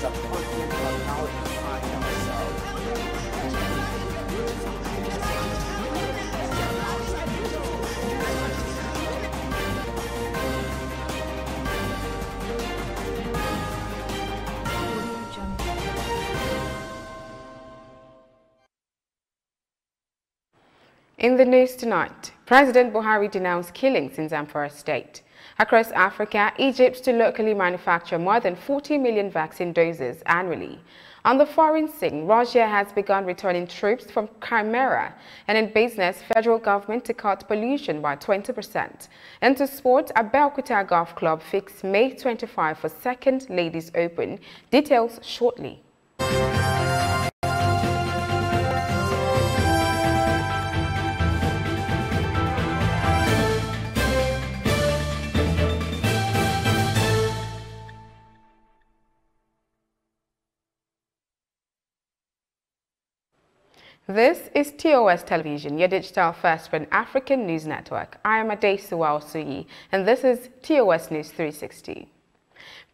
a continent of now define ourselves. In the news tonight, President Buhari denounced killings in Zamfara state. Across Africa, Egypt to locally manufacture more than 40 million vaccine doses annually. On the foreign scene, Russia has begun returning troops from Crimea, and in business, federal government to cut pollution by 20%. Into sport, Abeokuta Golf Club fixed May 25 for second Ladies Open. Details shortly. This is TOS Television, your digital first Pan-African news network. I am Adesuwa Osuyi, and this is TOS News 360.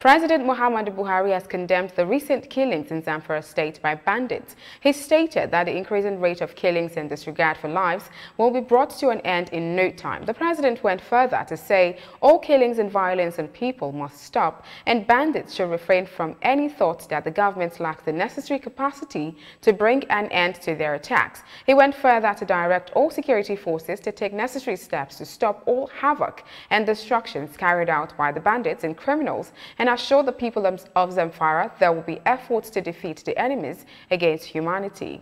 President Muhammadu Buhari has condemned the recent killings in Zamfara state by bandits. He stated that the increasing rate of killings and disregard for lives will be brought to an end in no time. The president went further to say all killings and violence on people must stop, and bandits should refrain from any thought that the government lacks the necessary capacity to bring an end to their attacks. He went further to direct all security forces to take necessary steps to stop all havoc and destructions carried out by the bandits and criminals, and assure the people of Zamfara there will be efforts to defeat the enemies against humanity.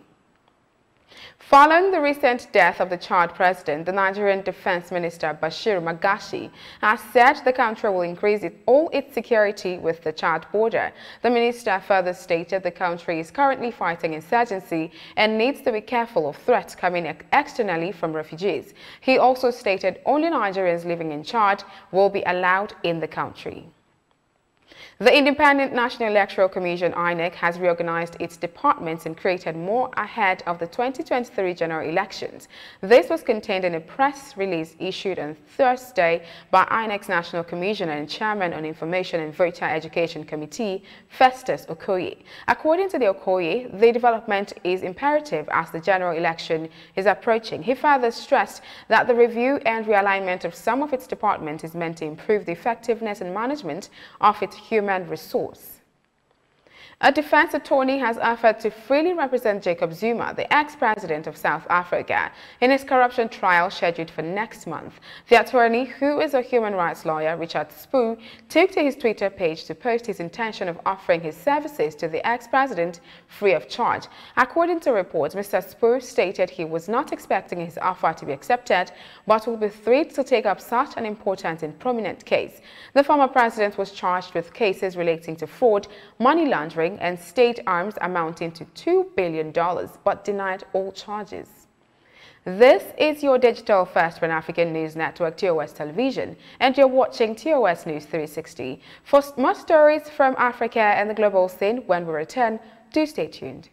Following the recent death of the Chad president, the Nigerian Defense Minister Bashir Magashi has said the country will increase all its security with the Chad border. The minister further stated the country is currently fighting insurgency and needs to be careful of threats coming externally from refugees. He also stated only Nigerians living in Chad will be allowed in the country. The Independent National Electoral Commission (INEC) has reorganized its departments and created more ahead of the 2023 general elections. This was contained in a press release issued on Thursday by INEC's National Commissioner and Chairman on Information and Voter Education Committee, Festus Okoye. According to the Okoye, the development is imperative as the general election is approaching. He further stressed that the review and realignment of some of its departments is meant to improve the effectiveness and management of its human resource. A defense attorney has offered to freely represent Jacob Zuma, the ex-president of South Africa, in his corruption trial scheduled for next month. The attorney, who is a human rights lawyer, Richard Spoo, took to his Twitter page to post his intention of offering his services to the ex-president free of charge. According to reports, Mr. Spoo stated he was not expecting his offer to be accepted, but will be thrilled to take up such an important and prominent case. The former president was charged with cases relating to fraud, money laundering, and state arms amounting to $2 billion, but denied all charges. This is your digital first Pan-African news network, TOS Television, and you're watching TOS News 360. For more stories from Africa and the global scene, when we return, do stay tuned.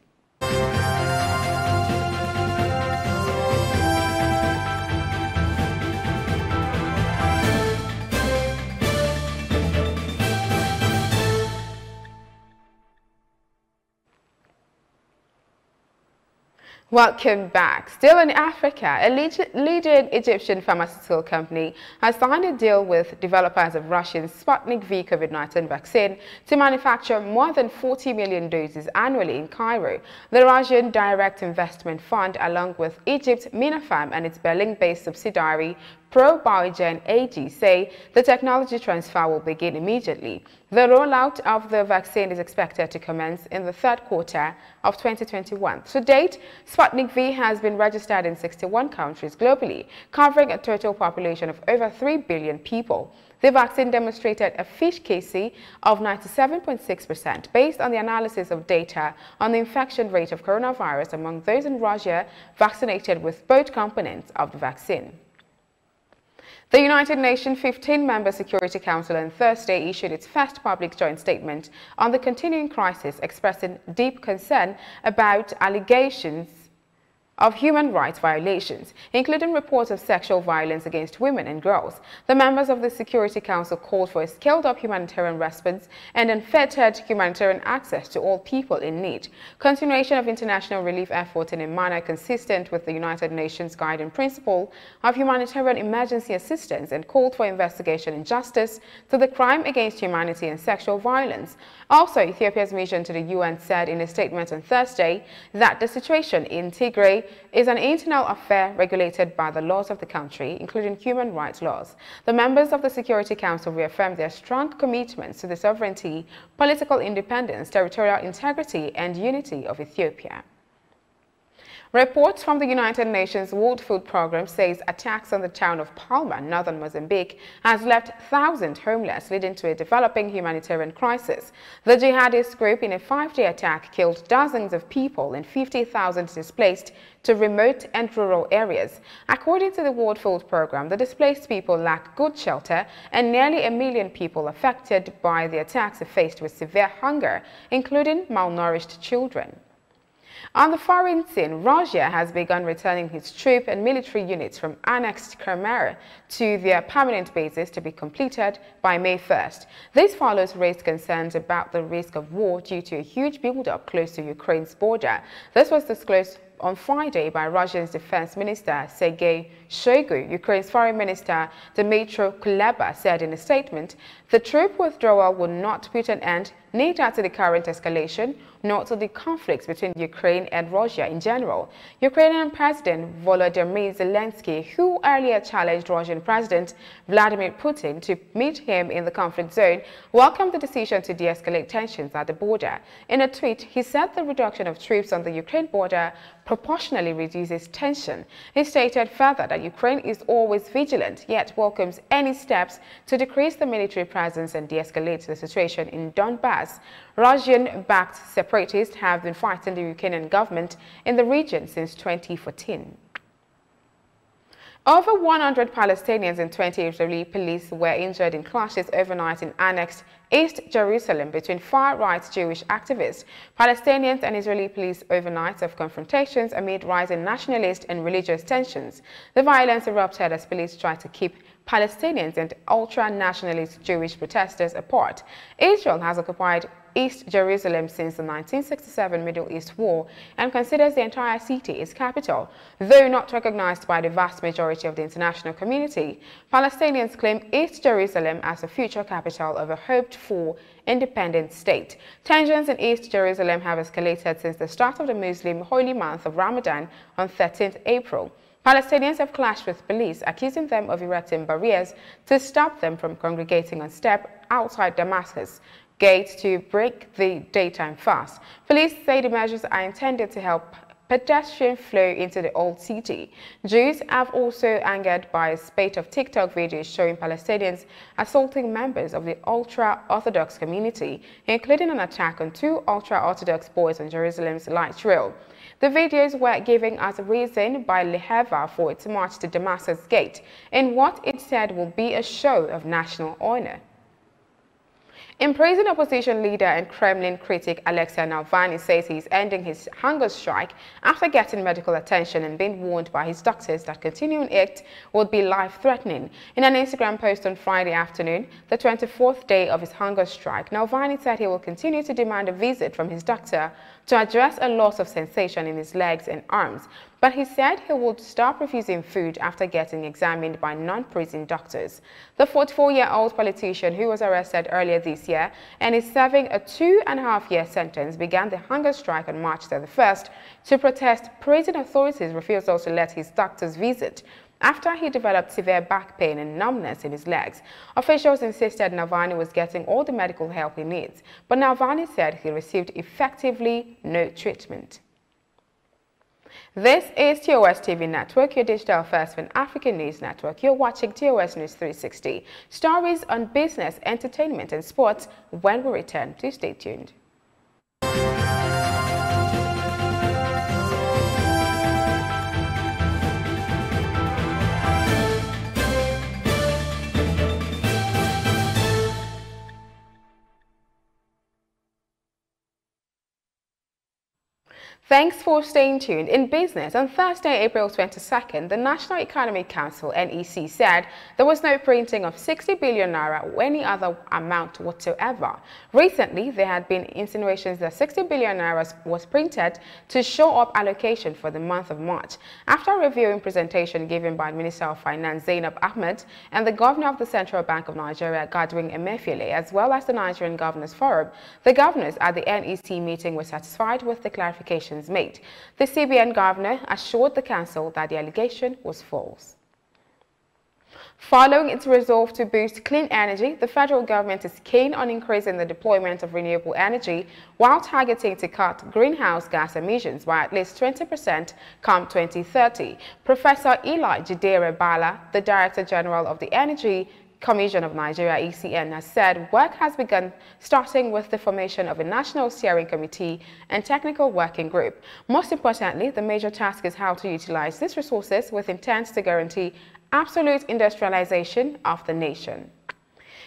Welcome back. Still in Africa, a leading Egyptian pharmaceutical company has signed a deal with developers of Russian Sputnik V COVID-19 vaccine to manufacture more than 40 million doses annually in Cairo. The Russian Direct Investment Fund, along with Egypt, Minafam, and its Berlin-based subsidiary Pro-Biogen AG, say the technology transfer will begin immediately. The rollout of the vaccine is expected to commence in the third quarter of 2021. To date, Sputnik V has been registered in 61 countries globally, covering a total population of over 3 billion people. The vaccine demonstrated efficacy of 97.6% based on the analysis of data on the infection rate of coronavirus among those in Russia vaccinated with both components of the vaccine. The United Nations 15-member Security Council on Thursday issued its first public joint statement on the continuing crisis, expressing deep concern about allegations of human rights violations, including reports of sexual violence against women and girls. The members of the Security Council called for a scaled-up humanitarian response and unfettered humanitarian access to all people in need, continuation of international relief efforts in a manner consistent with the United Nations guiding principle of humanitarian emergency assistance, and called for investigation and justice to the crime against humanity and sexual violence. Also, Ethiopia's mission to the UN said in a statement on Thursday that the situation in Tigray is an internal affair regulated by the laws of the country, including human rights laws. The members of the Security Council reaffirmed their strong commitments to the sovereignty, political independence, territorial integrity, and unity of Ethiopia. Reports from the United Nations World Food Programme says attacks on the town of Palma, northern Mozambique, has left thousands homeless, leading to a developing humanitarian crisis. The jihadist group in a 5-day attack killed dozens of people and 50,000 displaced to remote and rural areas. According to the World Food Programme, the displaced people lack good shelter, and nearly 1 million people affected by the attacks are faced with severe hunger, including malnourished children. On the foreign scene, Russia has begun returning its troop and military units from annexed Crimea to their permanent bases to be completed by May 1st. This follows raised concerns about the risk of war due to a huge buildup close to Ukraine's border. This was disclosed on Friday by Russia's Defense Minister Sergei Shoigu. Ukraine's Foreign Minister Dmytro Kuleba said in a statement, the troop withdrawal will not put an end neither to the current escalation nor to the conflicts between Ukraine and Russia in general. Ukrainian President Volodymyr Zelensky, who earlier challenged Russian President Vladimir Putin to meet him in the conflict zone, welcomed the decision to de-escalate tensions at the border. In a tweet, he said the reduction of troops on the Ukraine border proportionally reduces tension. He stated further that Ukraine is always vigilant, yet welcomes any steps to decrease the military presence and de-escalate the situation in Donbass. Russian-backed separatists have been fighting the Ukrainian government in the region since 2014. Over 100 Palestinians and 20 Israeli police were injured in clashes overnight in annexed East Jerusalem between far-right Jewish activists, Palestinians and Israeli police overnight of confrontations amid rising nationalist and religious tensions. The violence erupted as police tried to keep Palestinians and ultra-nationalist Jewish protesters apart. Israel has occupied East Jerusalem since the 1967 Middle East War and considers the entire city its capital. Though not recognized by the vast majority of the international community, Palestinians claim East Jerusalem as a future capital of a hoped-for independent state. Tensions in East Jerusalem have escalated since the start of the Muslim holy month of Ramadan on 13th April. Palestinians have clashed with police, accusing them of erecting barriers to stop them from congregating on step outside Damascus gates to break the daytime fast. Police say the measures are intended to help pedestrian flow into the old city. Jews have also angered by a spate of TikTok videos showing Palestinians assaulting members of the ultra-Orthodox community, including an attack on 2 ultra-Orthodox boys on Jerusalem's light rail. The videos were given as a reason by Leheva for its march to Damascus Gate in what it said will be a show of national honor. Imprisoned opposition leader and Kremlin critic Alexei Navalny says he's ending his hunger strike after getting medical attention and being warned by his doctors that continuing it would be life-threatening. In an Instagram post on Friday afternoon, the 24th day of his hunger strike, Navalny said he will continue to demand a visit from his doctor to address a loss of sensation in his legs and arms, but he said he would stop refusing food after getting examined by non-prison doctors. The 44-year-old politician, who was arrested earlier this year and is serving a 2.5-year sentence, began the hunger strike on March 31st to protest prison authorities' refusal to let his doctors visit after he developed severe back pain and numbness in his legs. Officials insisted Navalny was getting all the medical help he needs, but Navalny said he received effectively no treatment. This is TOS TV Network, your digital first for an African news network. You're watching TOS News 360. Stories on business, entertainment and sports. When we return, please stay tuned. Thanks for staying tuned. In business, on Thursday, April 22nd, the National Economic Council, NEC, said there was no printing of 60 billion naira or any other amount whatsoever. Recently, there had been insinuations that 60 billion naira was printed to show up allocation for the month of March. After reviewing presentation given by Minister of Finance Zainab Ahmed and the Governor of the Central Bank of Nigeria, Godwin Emefiele, as well as the Nigerian Governors Forum, the governors at the NEC meeting were satisfied with the clarifications made. The CBN governor assured the council that the allegation was false. Following its resolve to boost clean energy, the federal government is keen on increasing the deployment of renewable energy while targeting to cut greenhouse gas emissions by at least 20% come 2030. Professor Eli Jidere Bala, the Director General of the Energy Commission of Nigeria, ECN, has said work has begun, starting with the formation of a National Steering Committee and Technical Working Group. Most importantly, the major task is how to utilize these resources with intent to guarantee absolute industrialization of the nation.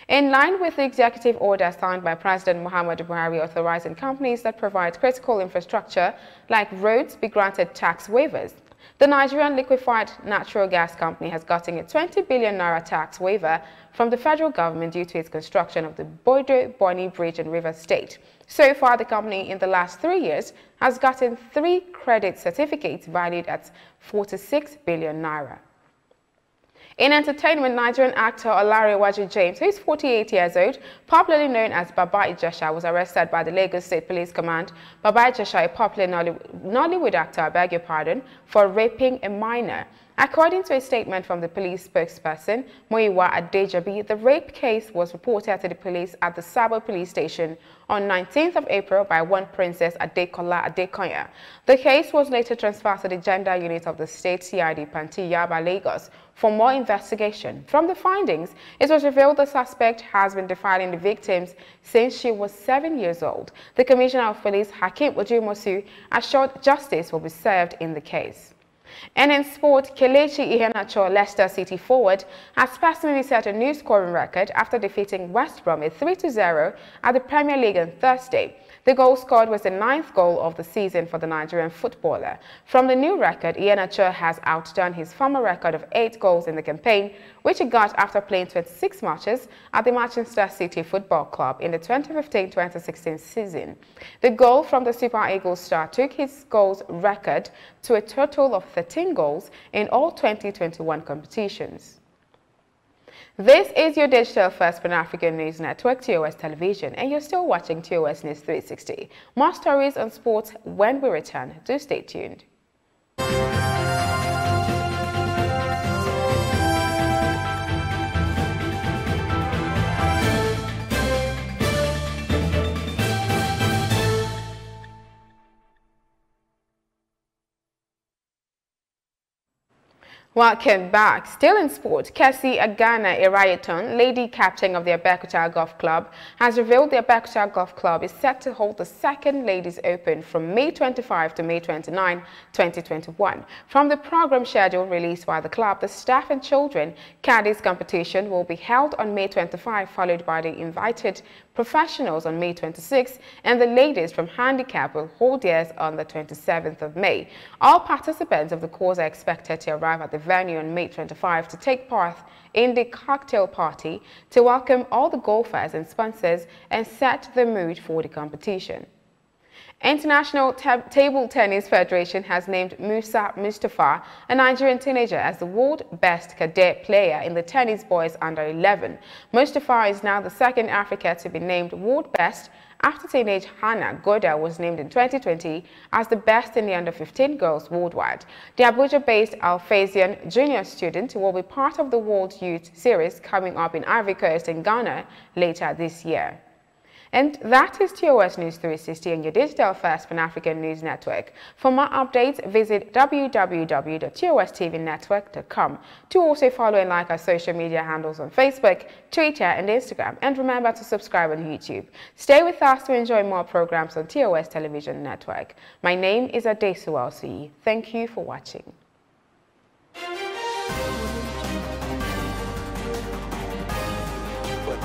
In line with the executive order signed by President Muhammadu Buhari authorizing companies that provide critical infrastructure like roads be granted tax waivers, the Nigerian Liquefied Natural Gas Company has gotten a 20 billion naira tax waiver from the federal government due to its construction of the Boido-Bonny Bridge in Rivers State. So far, the company in the last 3 years has gotten 3 credit certificates valued at 46 billion naira. In entertainment, Nigerian actor Olarewaju James, who is 48 years old, popularly known as Baba Ijesha, was arrested by the Lagos State Police Command. Baba Ijesha, a popular Nollywood actor, I beg your pardon, for raping a minor. According to a statement from the police spokesperson, Muyiwa Adejobi, the rape case was reported to the police at the Sabo police station on 19th of April by one Princess Adekola Adekoya. The case was later transferred to the gender unit of the state CID Panti Yaba, Lagos, for more investigation. From the findings, it was revealed the suspect has been defiling the victims since she was 7 years old. The Commissioner of Police, Hakeem Ojumosu, assured justice will be served in the case. And in sport, Kelechi Iheanacho, Leicester City forward, has personally set a new scoring record after defeating West Brom 3-0 at the Premier League on Thursday. The goal scored was the 9th goal of the season for the Nigerian footballer. From the new record, Iheanacho has outdone his former record of 8 goals in the campaign, which he got after playing 26 matches at the Manchester City Football Club in the 2015-2016 season. The goal from the Super Eagles star took his goals record to a total of 13 goals in all 2021 competitions. This is your digital first Pan-African News Network, TOS Television, and you're still watching TOS News 360. More stories on sports when we return. Do stay tuned. Welcome back. Still in sport, Kessie Agana Irayeton, lady captain of the Abeokuta Golf Club, has revealed the Abeokuta Golf Club is set to hold the second Ladies Open from May 25 to May 29, 2021. From the program schedule released by the club, the staff and children caddies competition will be held on May 25, followed by the invited professionals on May 26, and the ladies from handicap will hold theirs on the 27th of May. All participants of the course are expected to arrive at the venue on May 25 to take part in the cocktail party to welcome all the golfers and sponsors and set the mood for the competition. International Table Tennis Federation has named Musa Mustafa, a Nigerian teenager, as the world's best cadet player in the tennis boys under 11. Mustafa is now the second African to be named world best after teenage Hannah Goda was named in 2020 as the best in the under 15 girls worldwide. The Abuja-based Alphasian junior student will be part of the World Youth Series coming up in Ivory Coast and Ghana later this year. And that is TOS News 360 and your digital first Pan-African News Network. For more updates, visit www.tostvnetwork.com. To also follow and like our social media handles on Facebook, Twitter, and Instagram. And remember to subscribe on YouTube. Stay with us to enjoy more programs on TOS Television Network. My name is Adesu Alsuyi. Thank you for watching. But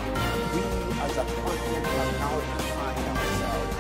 we as a continent have now defined ourselves